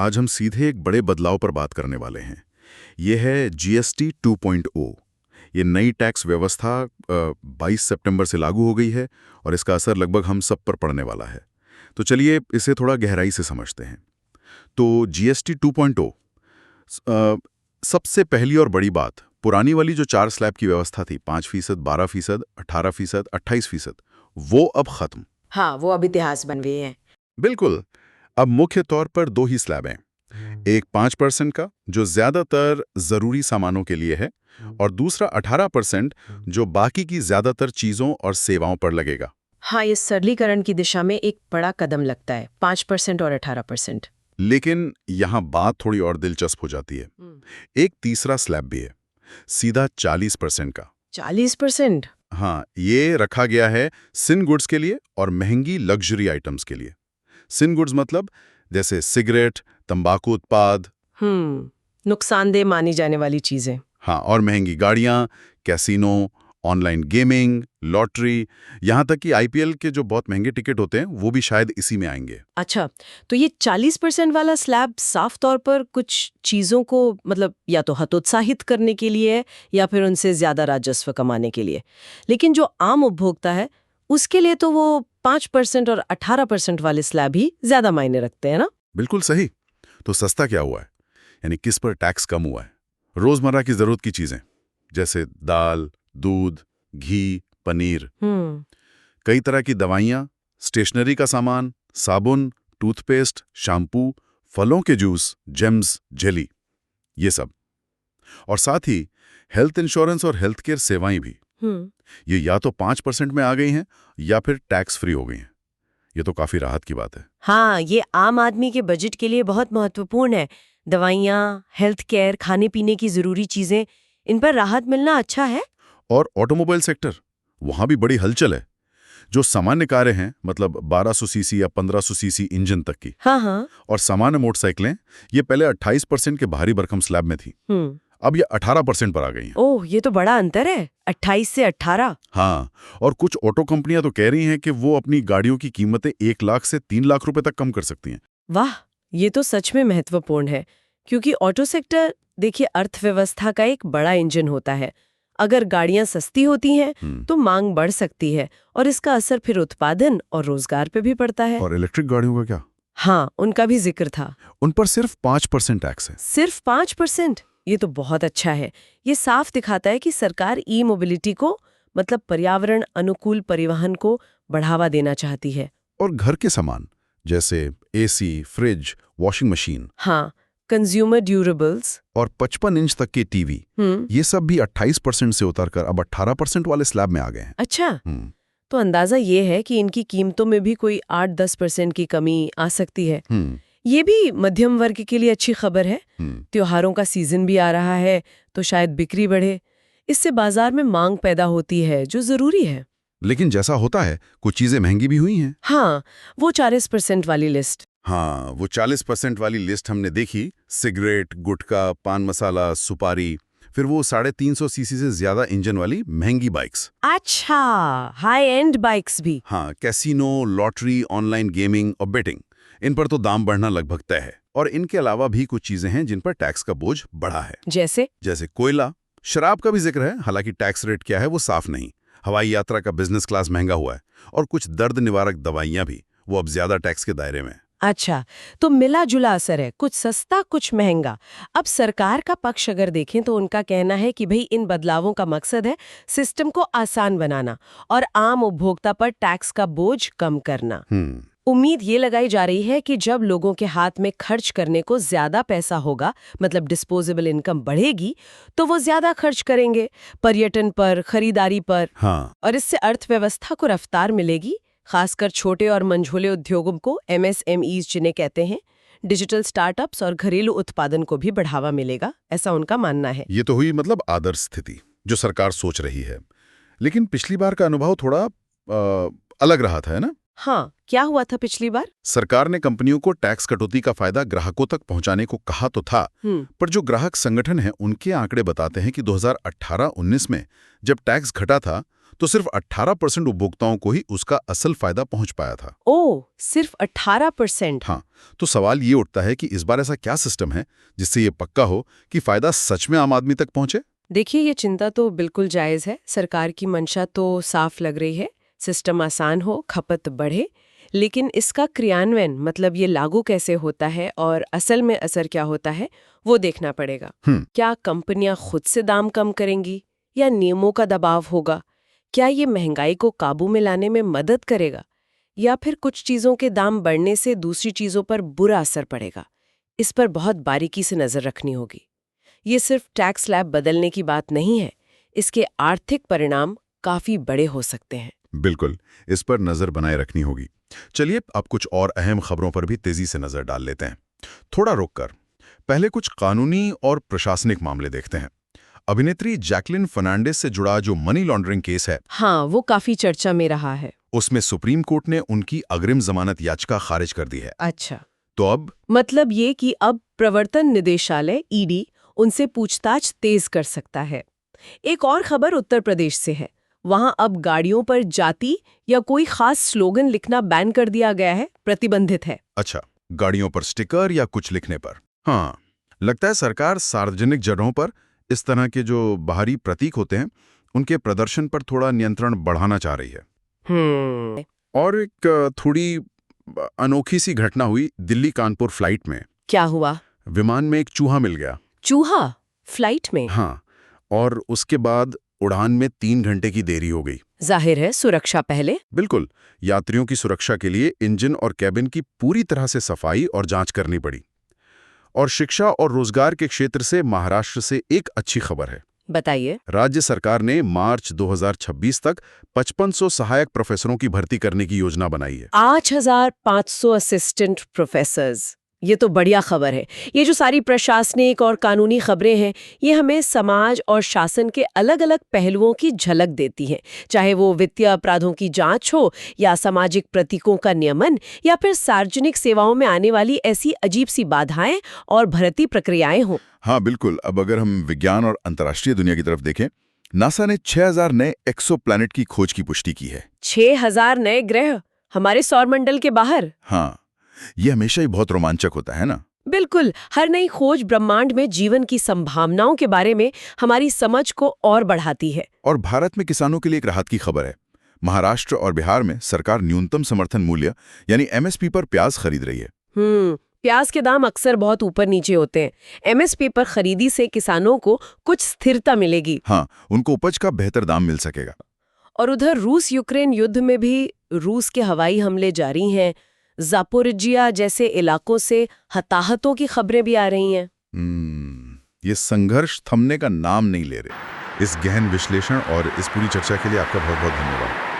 आज हम सीधे एक बड़े बदलाव पर बात करने वाले हैं। ये है जीएसटी 2.0। ये नई टैक्स व्यवस्था 22 सितंबर से लागू हो गई है और इसका असर लगभग हम सब पर पड़ने वाला है। तो चलिए इसे थोड़ा गहराई से समझते हैं। तो जीएसटी 2.0 सबसे पहली और बड़ी बात, पुरानी वाली जो 4 स्लैब की व्यवस्था थी, 5%, 12%, 18%, 28%, वो अब खत्म। हाँ, वो अब इतिहास बन गए हैं। बिल्कुल। अब मुख्य तौर पर 2 ही स्लैब हैं। एक 5% का जो ज्यादातर जरूरी सामानों के लिए है और दूसरा 18% जो बाकी की ज्यादातर चीजों और सेवाओं पर लगेगा। हाँ, ये सरलीकरण की दिशा में एक बड़ा कदम लगता है, 5% और 18%। लेकिन यहाँ बात थोड़ी और दिलचस्प हो जाती है। एक तीसरा स्लैब भी है, सीधा 40% का। 40%? हाँ, ये रखा गया है सिन गुड्स के लिए और महंगी लग्जरी आइटम्स के लिए। सिन गुड्स मतलब जैसे सिगरेट, तंबाकू उत्पाद। नुकसानदेह मानी जाने वाली चीजें। हाँ, और महंगी गाड़ियाँ, कैसीनो, ऑनलाइन गेमिंग, लॉटरी, यहाँ तक कि आईपीएल के जो बहुत महंगे टिकट होते हैं वो भी शायद इसी में आएंगे। अच्छा, तो ये 40% वाला स्लैब साफ तौर पर कुछ चीजों को मतलब या तो हतोत्साहित करने के लिए है या फिर उनसे ज्यादा राजस्व कमाने के लिए। लेकिन जो आम उपभोक्ता है उसके लिए तो वो 5% और 18% वाले स्लैब ही ज्यादा मायने रखते हैं ना? बिल्कुल सही। तो सस्ता क्या हुआ है, यानी किस पर टैक्स कम हुआ है? रोजमर्रा की जरूरत की चीजें जैसे दाल, दूध, घी, पनीर। कई तरह की दवाइयाँ, स्टेशनरी का सामान, साबुन, टूथपेस्ट, शैम्पू, फलों के जूस, जेम्स, जेली, ये सब। और साथ ही हेल्थ इंश्योरेंस और हेल्थ केयर सेवाएं भी। ये या तो 5% में आ गई हैं या फिर टैक्स फ्री हो गई हैं। ये तो काफी राहत की बात है। हाँ, ये आम आदमी के बजट के लिए बहुत महत्वपूर्ण है। दवाइयाँ, हेल्थ केयर, खाने पीने की जरूरी चीजें, इन पर राहत मिलना अच्छा है। और ऑटोमोबाइल सेक्टर, वहां भी बड़ी हलचल है। जो सामान्य कारें हैं, मतलब 1200 सीसी या 1500 सीसी इंजन तक की, हाँ, और सामान्य मोटरसाइकिलें, ये पहले 28% के भारी भरकम स्लैब में थी, अब ये 18% पर आ गई हैं। ओह, ये तो बड़ा अंतर है, 28 से 18। हाँ, और कुछ ऑटो कंपनियां तो कह रही हैं कि वो अपनी गाड़ियों की कीमतें 1 लाख से 3 लाख रुपए तक कम कर सकती हैं। वाह, ये तो सच में महत्वपूर्ण है, क्योंकि ऑटो सेक्टर देखिए अर्थव्यवस्था का एक बड़ा इंजन होता है। अगर गाड़ियां सस्ती होती हैं तो मांग बढ़ सकती है और इसका असर फिर उत्पादन और रोजगार पे भी पड़ता है। और इलेक्ट्रिक गाड़ियों का क्या? हाँ, उनका भी जिक्र था। उन पर सिर्फ 5% टैक्स है। सिर्फ 5%? ये तो बहुत अच्छा है। ये साफ दिखाता है कि सरकार ई मोबिलिटी को मतलब पर्यावरण अनुकूल परिवहन को बढ़ावा देना चाहती है। और घर के सामान जैसे एसी, फ्रिज, वॉशिंग मशीन, हाँ, कंज्यूमर ड्यूरेबल्स और 55 इंच तक के टीवी, ये सब भी 28% से उतरकर अब 18% वाले स्लैब में आ गए हैं। अच्छा, तो अंदाजा ये है कि इनकी कीमतों में भी कोई 8-10% की कमी आ सकती है। ये भी मध्यम वर्ग के लिए अच्छी खबर है। त्योहारों का सीजन भी आ रहा है तो शायद बिक्री बढ़े। इससे बाजार में मांग पैदा होती है जो जरूरी है। लेकिन जैसा होता है, कुछ चीजें महंगी भी हुई हैं। हाँ, वो 40% वाली लिस्ट। हाँ, वो 40% वाली लिस्ट हमने देखी। सिगरेट, गुटखा, पान मसाला, सुपारी, फिर वो 350 सीसी से ज्यादा इंजन वाली महंगी बाइक्स। अच्छा, हाई एंड बाइक्स भी। हाँ, कैसीनो, लॉटरी, ऑनलाइन गेमिंग और बेटिंग, इन पर तो दाम बढ़ना लगभग तय है। और इनके अलावा भी कुछ चीजें हैं जिन पर टैक्स का बोझ बढ़ा है। जैसे कोयला, शराब का भी जिक्र है, हालांकि टैक्स रेट क्या है वो साफ नहीं। हवाई यात्रा का बिजनेस क्लास महंगा हुआ है और कुछ दर्द निवारक दवाइयां भी, वो अब ज्यादा टैक्स के दायरे में। अच्छा, तो मिला जुला असर है, कुछ सस्ता कुछ महंगा। अब सरकार का पक्ष अगर देखें तो उनका कहना है कि भाई इन बदलावों का मकसद है सिस्टम को आसान बनाना और आम उपभोक्ता पर टैक्स का बोझ कम करना। उम्मीद ये लगाई जा रही है कि जब लोगों के हाथ में खर्च करने को ज्यादा पैसा होगा, मतलब डिस्पोजेबल इनकम बढ़ेगी, तो वो ज्यादा खर्च करेंगे पर्यटन पर, खरीदारी पर। हाँ। और इससे अर्थव्यवस्था को रफ्तार मिलेगी, खासकर छोटे और मंझोले उद्योगों को, MSMEs जिन्हें कहते हैं, डिजिटल स्टार्टअप्स और घरेलू उत्पादन को भी बढ़ावा मिलेगा, ऐसा उनका मानना है। ये तो हुई मतलब आदर्श स्थिति जो सरकार सोच रही है। लेकिन पिछली बार का अनुभव थोड़ा अलग रहा था, है ना? हाँ, क्या हुआ था पिछली बार? सरकार ने कंपनियों को टैक्स कटौती का फायदा ग्राहकों तक पहुंचाने को कहा तो था, पर जो ग्राहक संगठन है उनके आंकड़े बताते हैं कि 2018-19 में जब टैक्स घटा था तो सिर्फ 18% उपभोक्ताओं को ही उसका असल फायदा पहुंच पाया था। ओह, सिर्फ 18%। हाँ, तो सवाल ये उठता है कि इस बार ऐसा क्या सिस्टम है जिससे ये पक्का हो कि फायदा सच में आम आदमी तक पहुंचे? देखिए, ये चिंता तो बिल्कुल जायज़ है। सरकार की मंशा तो साफ लग रही है, सिस्टम आसान हो, खपत बढ़े। लेकिन इसका क्रियान्वयन, मतलब ये लागू कैसे होता है और असल में असर क्या होता है, वो देखना पड़ेगा। क्या कंपनियां खुद से दाम कम करेंगी या नियमों का दबाव होगा? क्या ये महंगाई को काबू में लाने में मदद करेगा या फिर कुछ चीज़ों के दाम बढ़ने से दूसरी चीज़ों पर बुरा असर पड़ेगा? इस पर बहुत बारीकी से नज़र रखनी होगी। ये सिर्फ टैक्स स्लैब बदलने की बात नहीं है, इसके आर्थिक परिणाम काफी बड़े हो सकते हैं। बिल्कुल, इस पर नजर बनाए रखनी होगी। चलिए अब कुछ और अहम खबरों पर भी तेजी से नजर डाल लेते हैं। थोड़ा रोककर पहले कुछ कानूनी और प्रशासनिक मामले देखते हैं। अभिनेत्री जैकलिन फर्नांडिस से जुड़ा जो मनी लॉन्ड्रिंग केस है, हाँ, वो काफी चर्चा में रहा है। उसमें सुप्रीम कोर्ट ने उनकी अग्रिम जमानत याचिका खारिज कर दी है। अच्छा, तो अब मतलब ये कि अब प्रवर्तन निदेशालय ईडी उनसे पूछताछ तेज कर सकता है। एक और खबर उत्तर प्रदेश से है। वहां अब गाड़ियों पर जाति या कोई खास स्लोगन लिखना बैन कर दिया गया है, प्रतिबंधित है। अच्छा, गाड़ियों पर स्टिकर या कुछ लिखने पर। हाँ, लगता है सरकार सार्वजनिक जगहों पर इस तरह के जो बाहरी प्रतीक होते हैं उनके प्रदर्शन पर थोड़ा नियंत्रण बढ़ाना चाह रही है। और एक थोड़ी अनोखी सी घटना हुई दिल्ली कानपुर फ्लाइट में। क्या हुआ? विमान में एक चूहा मिल गया। चूहा फ्लाइट में? हाँ, और उसके बाद उड़ान में 3 घंटे की देरी हो गई। जाहिर है, सुरक्षा पहले। बिल्कुल, यात्रियों की सुरक्षा के लिए इंजन और कैबिन की पूरी तरह से सफाई और जांच करनी पड़ी। और शिक्षा और रोजगार के क्षेत्र से महाराष्ट्र से एक अच्छी खबर है। बताइए। राज्य सरकार ने मार्च 2026 तक 5500 सहायक प्रोफेसरों की भर्ती करने की योजना बनाई है। 8500 असिस्टेंट प्रोफेसर्स, ये तो बढ़िया खबर है। ये जो सारी प्रशासनिक और कानूनी खबरें हैं, ये हमें समाज और शासन के अलग-अलग पहलुओं की झलक देती हैं। चाहे वो वित्तीय अपराधों की जांच हो या सामाजिक प्रतीकों का नियमन या फिर सार्वजनिक सेवाओं में आने वाली ऐसी अजीब सी बाधाएं और भर्ती प्रक्रियाएं हों। हाँ बिल्कुल, अब अगर हम विज्ञान और अंतर्राष्ट्रीय दुनिया की तरफ देखें, नासा ने 6000 नए एक्सोप्लैनेट की खोज की पुष्टि की है। 6000 नए ग्रह हमारे सौरमंडल के बाहर? हाँ, ये हमेशा ही बहुत रोमांचक होता है ना। बिल्कुल, हर नई खोज ब्रह्मांड में जीवन की संभावनाओं के बारे में हमारी समझ को और बढ़ाती है। और भारत में किसानों के लिए एक राहत की खबर है। महाराष्ट्र और बिहार में सरकार न्यूनतम समर्थन मूल्य यानी एमएसपी पर प्याज खरीद रही है। प्याज के दाम अक्सर बहुत ऊपर नीचे होते हैं। एमएसपी पर खरीदी से किसानों को कुछ स्थिरता मिलेगी। हाँ, उनको उपज का बेहतर दाम मिल सकेगा। और उधर रूस यूक्रेन युद्ध में भी रूस के हवाई हमले जारी हैं। ज़ापोरिजिया जैसे इलाकों से हताहतों की खबरें भी आ रही हैं। ये संघर्ष थमने का नाम नहीं ले रहे। इस गहन विश्लेषण और इस पूरी चर्चा के लिए आपका बहुत बहुत धन्यवाद।